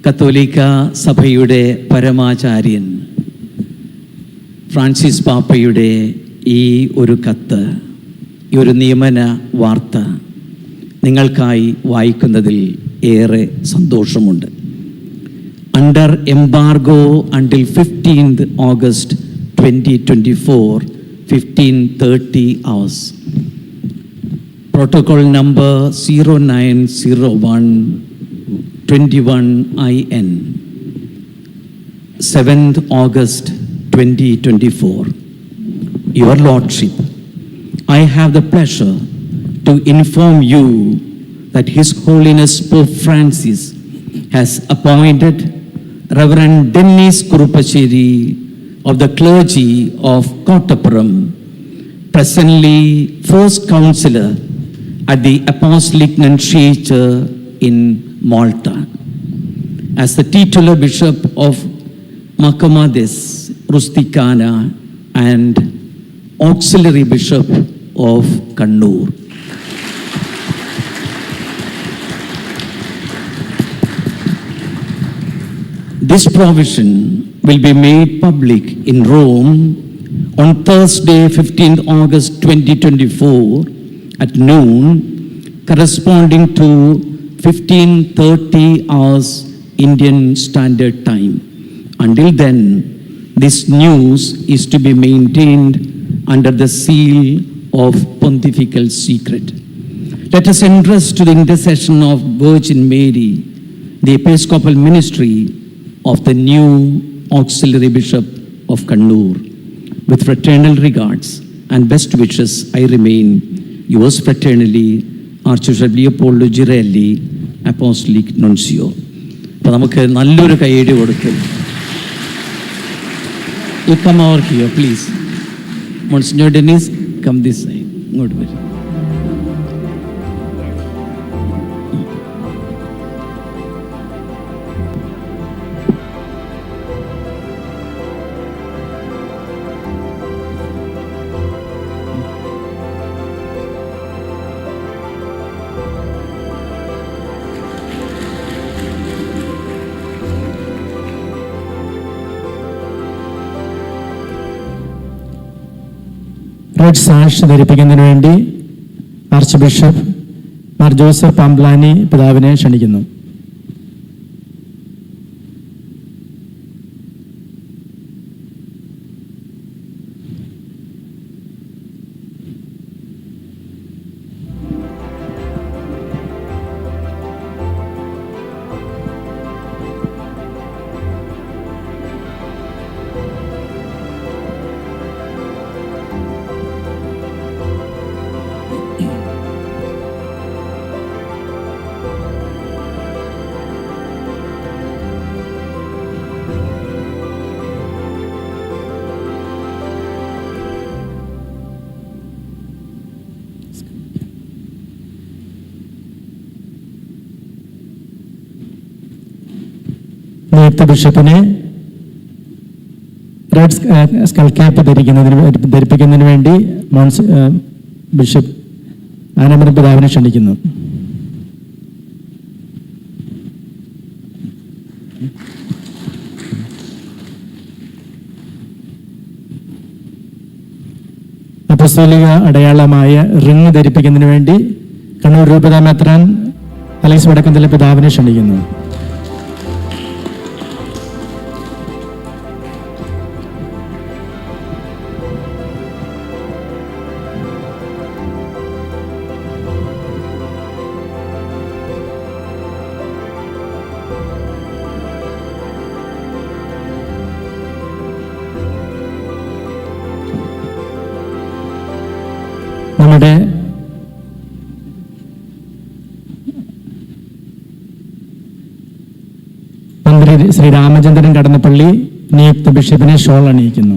കത്തോലിക്ക സഭയുടെ പരമാചാര്യൻ ഫ്രാൻസിസ് പാപ്പയുടെ ഈ ഒരു കത്ത്, ഈ ഒരു നിയമന വാർത്ത നിങ്ങൾക്കായി വായിക്കുന്നതിൽ ഏറെ സന്തോഷമുണ്ട്. Under embargo until 15th August 2024, 15:30 hours. Protocol number 090121 IN, 7th August 2024. Your Lordship, I have the pleasure to inform you that His Holiness Pope Francis has appointed Reverend Dennis Kurupacheri of the clergy of Kottapuram, presently first counselor at the Apostolic Nunciature in Malta, as the titular bishop of Macamades Rusticana and auxiliary bishop of Kannur. This provision will be made public in Rome on Thursday, 15th August 2024 at noon, corresponding to 15:30 hours Indian Standard Time. Until then, this news is to be maintained under the seal of pontifical secret. Let us entrust to the intercession of Virgin Mary the Episcopal ministry of the new auxiliary bishop of Kannur. With fraternal regards and best wishes, I remain yours fraternally, Archbishop Leopoldo Girelli, Apostolic Nuncio. അപ്പോൾ നമുക്ക് നല്ലൊരു കയ്യടി കൊടുക്കും. You come over here, please. Monsignor Dennis, come this side. ഇങ്ങോട്ട് വരും. Red സാക്ഷി ധരിപ്പിക്കുന്നതിന് വേണ്ടി arch bishop Mar Joseph Pamplany പിതാവിനെ ക്ഷണിക്കുന്നു. നിയുക്ത ബിഷപ്പിനെ റെഡ് സ്കൽ ക്യാപ്പ് ധരിപ്പിക്കുന്നതിന് വേണ്ടി ബിഷപ്പ് ആനന്ദൻ പിതാവിനെ ക്ഷണിക്കുന്നു. അപ്പസ്തോലിക അടയാളമായ റിങ് ധരിപ്പിക്കുന്നതിന് വേണ്ടി കണ്ണൂർ രൂപത മെത്രാൻ അലക്സ് വടക്കന്തല പിതാവിനെ ക്ഷണിക്കുന്നു. നമ്മുടെ മന്ത്രി ശ്രീ രാമചന്ദ്രൻ കടന്നപ്പള്ളി നിയുക്ത ബിഷപ്പിനെ ഷോൾ അണിയിക്കുന്നു.